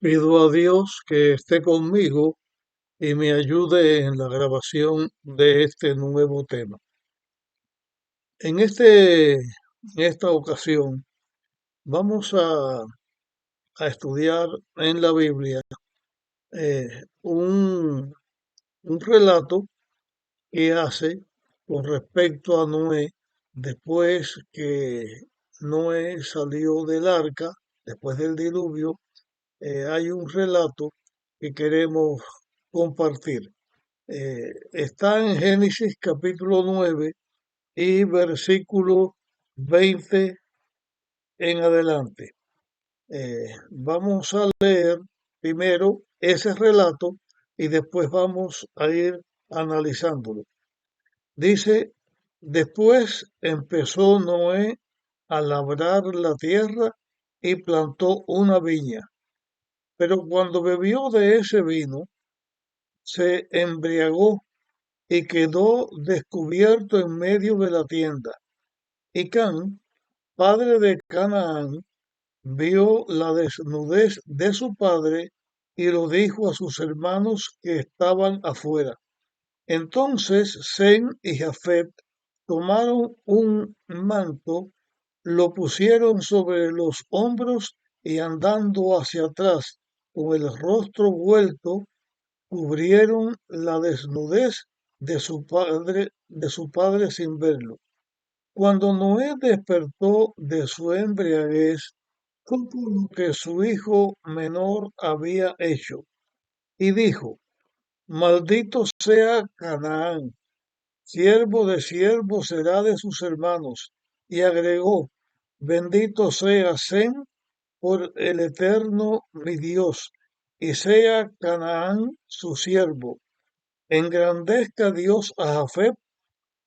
Pido a Dios que esté conmigo y me ayude en la grabación de este nuevo tema. En esta ocasión vamos a estudiar en la Biblia eh, un, un relato que hace con respecto a Noé después que Noé salió del arca, después del diluvio. Hay un relato que queremos compartir. Está en Génesis capítulo 9 y versículo 20 en adelante. Vamos a leer primero ese relato y después vamos a ir analizándolo. Dice, después empezó Noé a labrar la tierra y plantó una viña, pero cuando bebió de ese vino, se embriagó y quedó descubierto en medio de la tienda. Y Can, padre de Canaán, vio la desnudez de su padre y lo dijo a sus hermanos que estaban afuera. Entonces Sem y Jafet tomaron un manto, lo pusieron sobre los hombros y andando hacia atrás con el rostro vuelto, cubrieron la desnudez de su padre sin verlo. Cuando Noé despertó de su embriaguez, supo lo que su hijo menor había hecho, y dijo, maldito sea Canaán, siervo de siervo será de sus hermanos, y agregó, bendito sea Sem por el Eterno mi Dios, y sea Canaán su siervo. Engrandezca Dios a Jafet,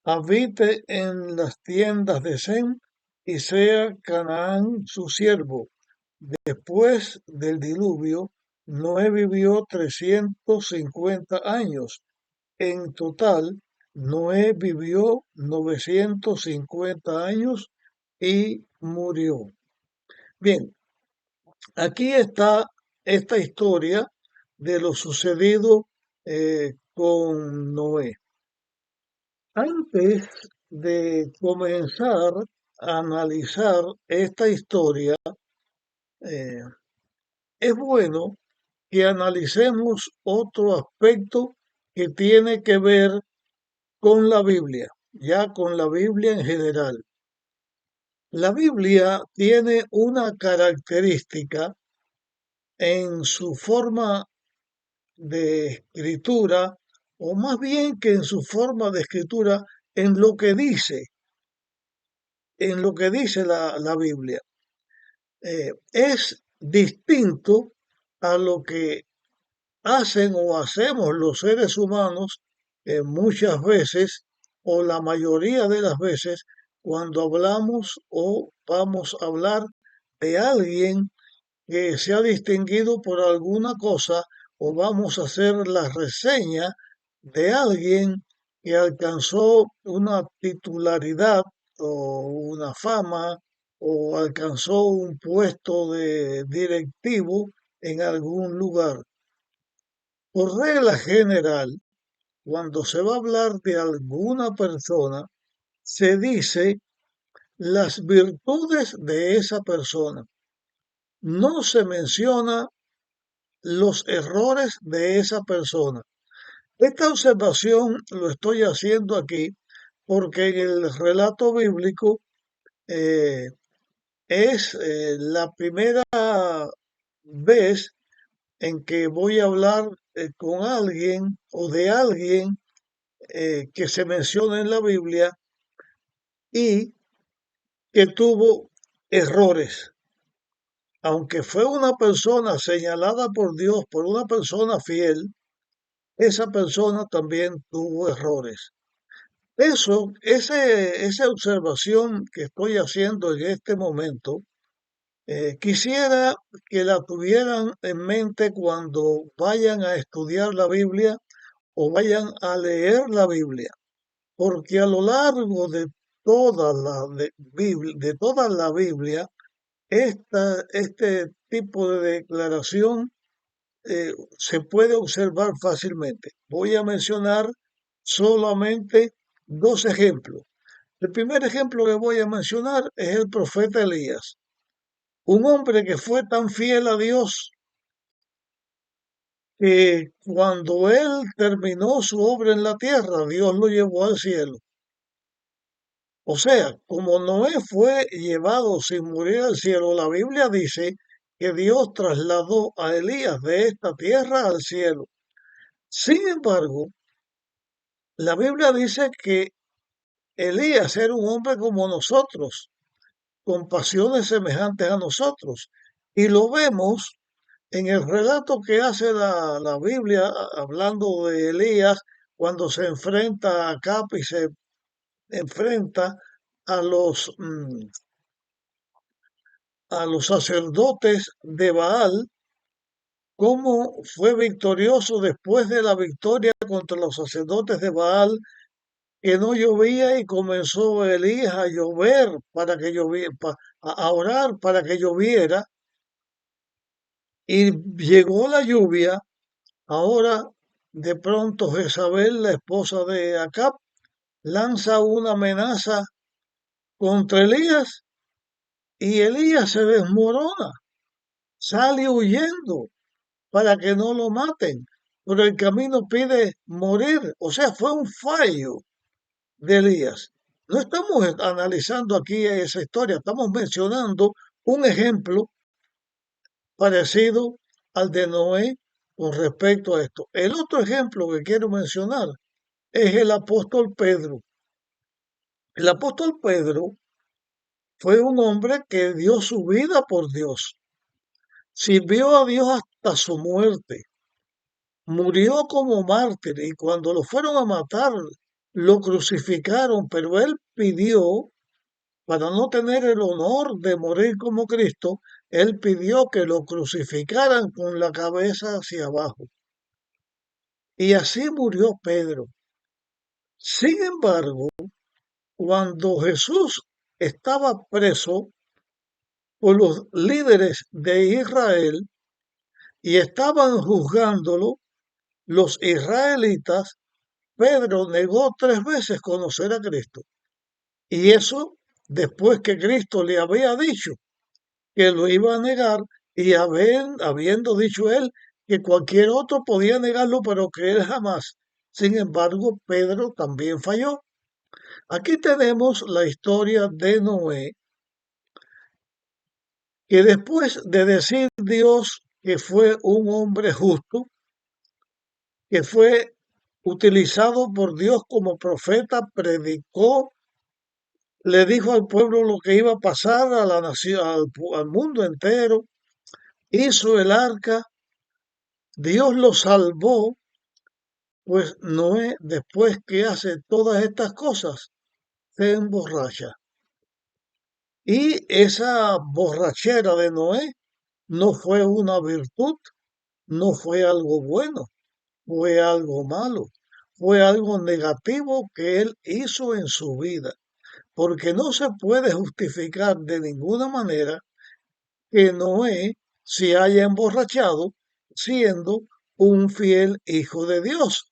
habite en las tiendas de Sem, y sea Canaán su siervo. Después del diluvio, Noé vivió 350 años. En total, Noé vivió 950 años y murió. Bien, aquí está esta historia de lo sucedido con Noé. Antes de comenzar a analizar esta historia, eh, es bueno que analicemos otro aspecto que tiene que ver con la Biblia, ya con la Biblia en general. La Biblia tiene una característica en su forma de escritura, o más bien que en su forma de escritura, en lo que dice, en lo que dice la Biblia. Es distinto a lo que hacen o hacemos los seres humanos muchas veces o la mayoría de las veces cuando hablamos o vamos a hablar de alguien que se ha distinguido por alguna cosa o vamos a hacer la reseña de alguien que alcanzó una titularidad o una fama o alcanzó un puesto de directivo en algún lugar. Por regla general, cuando se va a hablar de alguna persona, se dice las virtudes de esa persona. No se menciona los errores de esa persona. Esta observación lo estoy haciendo aquí porque en el relato bíblico eh, es la primera vez en que voy a hablar con alguien o de alguien que se menciona en la Biblia y que tuvo errores. Aunque fue una persona señalada por Dios, por una persona fiel, esa persona también tuvo errores. Esa observación que estoy haciendo en este momento, quisiera que la tuvieran en mente cuando vayan a estudiar la Biblia o vayan a leer la Biblia, porque a lo largo de toda la Biblia, este tipo de declaración se puede observar fácilmente. Voy a mencionar solamente dos ejemplos. El primer ejemplo que voy a mencionar es el profeta Elías, un hombre que fue tan fiel a Dios que cuando él terminó su obra en la tierra, Dios lo llevó al cielo. O sea, como Noé fue llevado sin morir al cielo, la Biblia dice que Dios trasladó a Elías de esta tierra al cielo. Sin embargo, la Biblia dice que Elías era un hombre como nosotros, con pasiones semejantes a nosotros. Y lo vemos en el relato que hace la Biblia hablando de Elías cuando se enfrenta a Acab y se enfrenta a a los sacerdotes de Baal, cómo fue victorioso después de la victoria contra los sacerdotes de Baal, que no llovía y comenzó Elías a llover para que lloviera, a orar para que lloviera, y llegó la lluvia. Ahora, de pronto, Jezabel, la esposa de Acab, lanza una amenaza contra Elías y Elías se desmorona, sale huyendo para que no lo maten. Por el camino pide morir. O sea, fue un fallo de Elías. No estamos analizando aquí esa historia, estamos mencionando un ejemplo parecido al de Noé con respecto a esto. El otro ejemplo que quiero mencionar es el apóstol Pedro. El apóstol Pedro fue un hombre que dio su vida por Dios, sirvió a Dios hasta su muerte, murió como mártir y cuando lo fueron a matar lo crucificaron, pero él pidió, para no tener el honor de morir como Cristo, él pidió que lo crucificaran con la cabeza hacia abajo. Y así murió Pedro. Sin embargo, cuando Jesús estaba preso por los líderes de Israel y estaban juzgándolo, los israelitas, Pedro negó 3 veces conocer a Cristo. Y eso después que Cristo le había dicho que lo iba a negar y habiendo dicho él que cualquier otro podía negarlo, pero que él jamás. Sin embargo, Pedro también falló. Aquí tenemos la historia de Noé, que después de decir Dios que fue un hombre justo, que fue utilizado por Dios como profeta, predicó, le dijo al pueblo lo que iba a pasar a la nación, al mundo entero, hizo el arca, Dios lo salvó, pues Noé, después que hace todas estas cosas, se emborracha. Y esa borrachera de Noé no fue una virtud, no fue algo bueno, fue algo malo, fue algo negativo que él hizo en su vida, porque no se puede justificar de ninguna manera que Noé se haya emborrachado siendo un fiel hijo de Dios.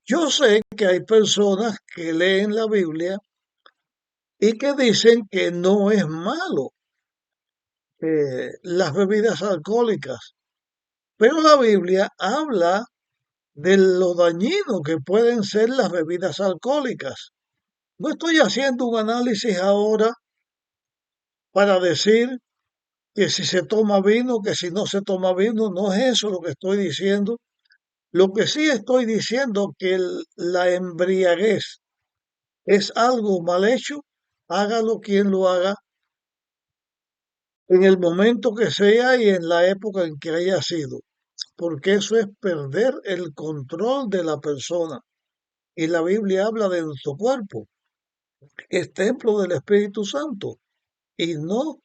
Yo sé que hay personas que leen la Biblia y que dicen que no es malo las bebidas alcohólicas, pero la Biblia habla de lo dañino que pueden ser las bebidas alcohólicas. No estoy haciendo un análisis ahora para decir que si se toma vino, que si no se toma vino, no es eso lo que estoy diciendo. Lo que sí estoy diciendo que la embriaguez es algo mal hecho, hágalo quien lo haga, en el momento que sea y en la época en que haya sido, porque eso es perder el control de la persona. Y la Biblia habla de nuestro cuerpo, que es templo del Espíritu Santo, y no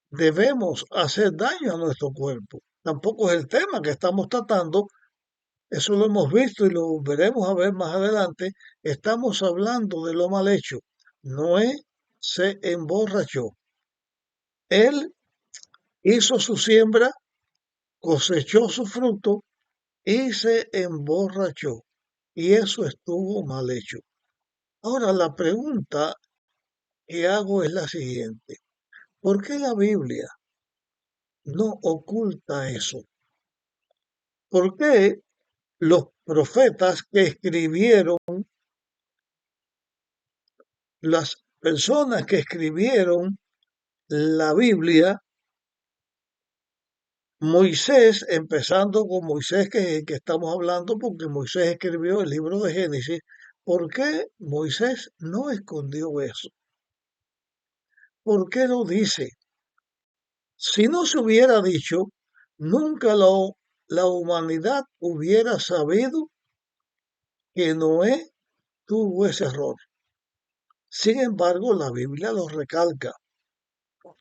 debemos hacer daño a nuestro cuerpo. Tampoco es el tema que estamos tratando, eso lo hemos visto y lo veremos a ver más adelante. Estamos hablando de lo mal hecho. Noé se emborrachó. Él hizo su siembra, cosechó su fruto y se emborrachó. Y eso estuvo mal hecho. Ahora la pregunta que hago es la siguiente. ¿Por qué la Biblia no oculta eso? ¿Por qué los profetas que escribieron, las personas que escribieron la Biblia, Moisés, empezando con Moisés que estamos hablando, porque Moisés escribió el libro de Génesis, ¿por qué Moisés no escondió eso? ¿Por qué lo dice? Si no se hubiera dicho, nunca la humanidad hubiera sabido que Noé tuvo ese error. Sin embargo, la Biblia lo recalca.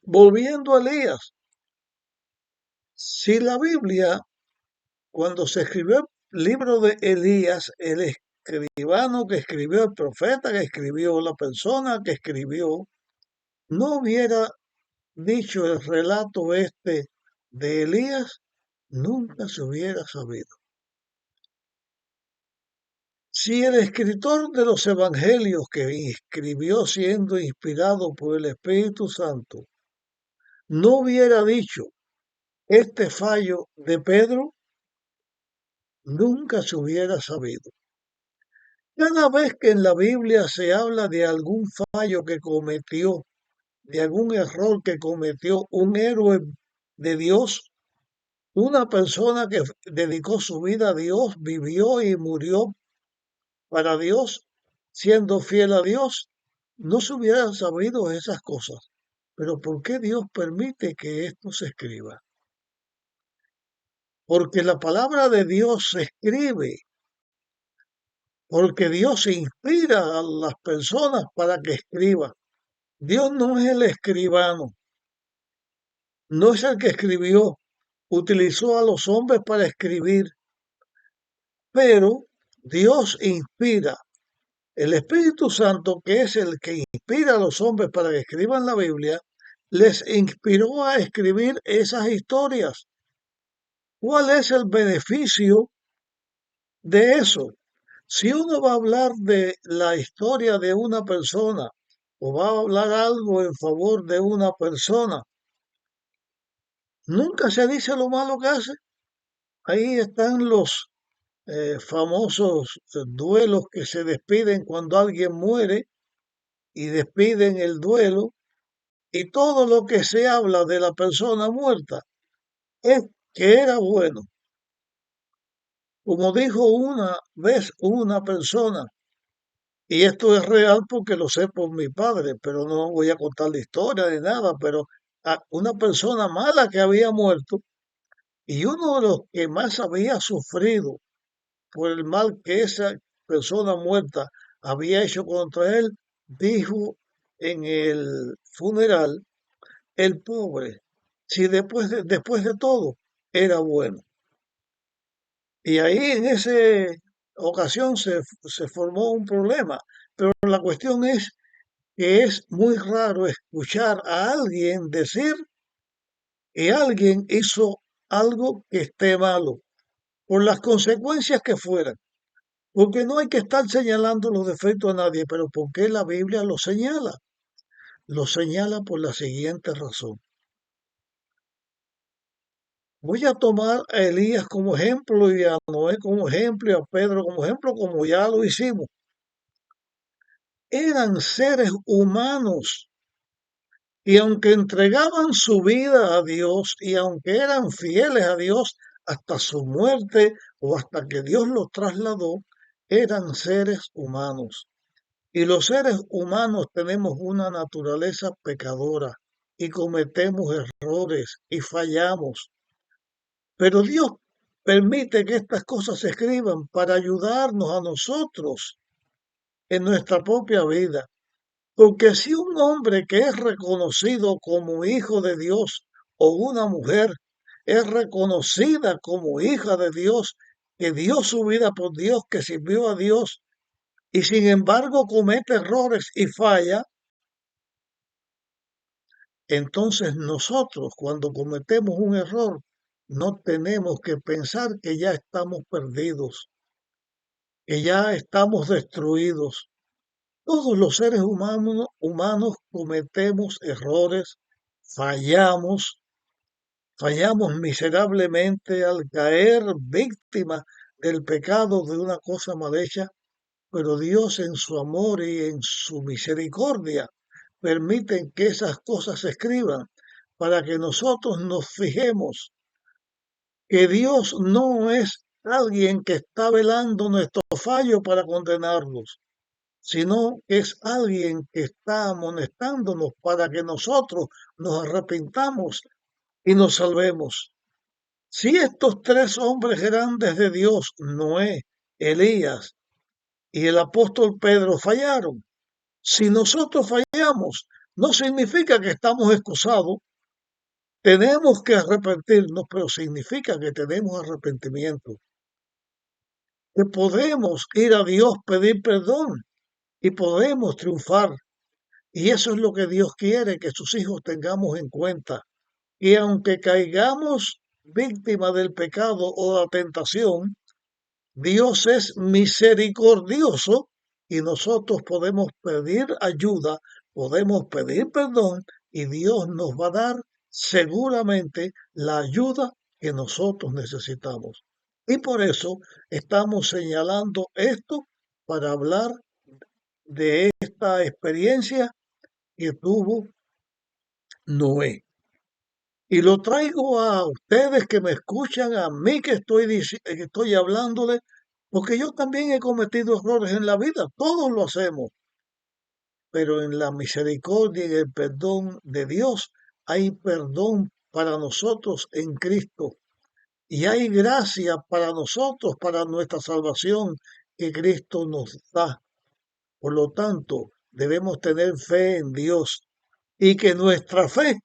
Volviendo a Elías, si la Biblia, cuando se escribió el libro de Elías, el escribano que escribió, el profeta que escribió, la persona que escribió, no hubiera dicho el relato este de Elías, nunca se hubiera sabido. Si el escritor de los evangelios que escribió siendo inspirado por el Espíritu Santo no hubiera dicho este fallo de Pedro, nunca se hubiera sabido. Cada vez que en la Biblia se habla de algún fallo que cometió, de algún error que cometió un héroe de Dios, una persona que dedicó su vida a Dios, vivió y murió para Dios, siendo fiel a Dios, no se hubieran sabido esas cosas. Pero ¿por qué Dios permite que esto se escriba? Porque la palabra de Dios se escribe, porque Dios inspira a las personas para que escriban. Dios no es el escribano, no es el que escribió, utilizó a los hombres para escribir, pero Dios inspira. El Espíritu Santo, que es el que inspira a los hombres para que escriban la Biblia, les inspiró a escribir esas historias. ¿Cuál es el beneficio de eso? Si uno va a hablar de la historia de una persona o va a hablar algo en favor de una persona, nunca se dice lo malo que hace. Ahí están los famosos duelos que se despiden cuando alguien muere y despiden el duelo y todo lo que se habla de la persona muerta es que era bueno. Como dijo una vez una persona, y esto es real porque lo sé por mi padre, pero no voy a contar la historia de nada, pero a una persona mala que había muerto y uno de los que más había sufrido por el mal que esa persona muerta había hecho contra él, dijo en el funeral, el pobre, si después de todo era bueno. Y ahí en esa ocasión se formó un problema. Pero la cuestión es que es muy raro escuchar a alguien decir que alguien hizo algo que esté malo, por las consecuencias que fueran. Porque no hay que estar señalando los defectos a nadie, pero ¿por qué la Biblia lo señala? Lo señala por la siguiente razón. Voy a tomar a Elías como ejemplo y a Noé como ejemplo y a Pedro como ejemplo, como ya lo hicimos. Eran seres humanos y aunque entregaban su vida a Dios y aunque eran fieles a Dios hasta su muerte o hasta que Dios los trasladó, eran seres humanos. Y los seres humanos tenemos una naturaleza pecadora y cometemos errores y fallamos. Pero Dios permite que estas cosas se escriban para ayudarnos a nosotros en nuestra propia vida. Porque si un hombre que es reconocido como hijo de Dios o una mujer es reconocida como hija de Dios, que dio su vida por Dios, que sirvió a Dios, y sin embargo comete errores y falla, entonces nosotros cuando cometemos un error no tenemos que pensar que ya estamos perdidos, que ya estamos destruidos. Todos los seres humanos cometemos errores, fallamos, fallamos miserablemente al caer víctima del pecado de una cosa mal hecha, pero Dios en su amor y en su misericordia permiten que esas cosas se escriban para que nosotros nos fijemos que Dios no es alguien que está velando nuestro fallo para condenarnos, sino que es alguien que está amonestándonos para que nosotros nos arrepintamos y nos salvemos. Si estos tres hombres grandes de Dios, Noé, Elías y el apóstol Pedro, fallaron, si nosotros fallamos, no significa que estamos excusados. Tenemos que arrepentirnos, pero significa que tenemos arrepentimiento, que podemos ir a Dios, pedir perdón y podemos triunfar. Y eso es lo que Dios quiere que sus hijos tengamos en cuenta. Y aunque caigamos víctima del pecado o la tentación, Dios es misericordioso y nosotros podemos pedir ayuda, podemos pedir perdón y Dios nos va a dar seguramente la ayuda que nosotros necesitamos. Y por eso estamos señalando esto para hablar de esta experiencia que tuvo Noé. Y lo traigo a ustedes que me escuchan, a mí que estoy hablándole, porque yo también he cometido errores en la vida, todos lo hacemos, pero en la misericordia y el perdón de Dios hay perdón para nosotros en Cristo y hay gracia para nosotros, para nuestra salvación que Cristo nos da. Por lo tanto, debemos tener fe en Dios y que nuestra fe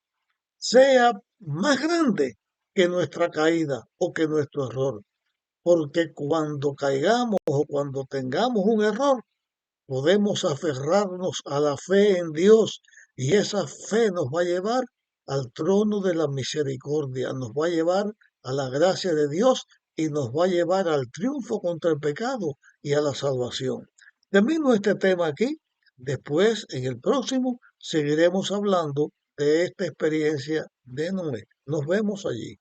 sea más grande que nuestra caída o que nuestro error. Porque cuando caigamos o cuando tengamos un error, podemos aferrarnos a la fe en Dios y esa fe nos va a llevar al trono de la misericordia, nos va a llevar a la gracia de Dios y nos va a llevar al triunfo contra el pecado y a la salvación. Termino este tema aquí. Después, en el próximo, seguiremos hablando de esta experiencia de Noé. Nos vemos allí.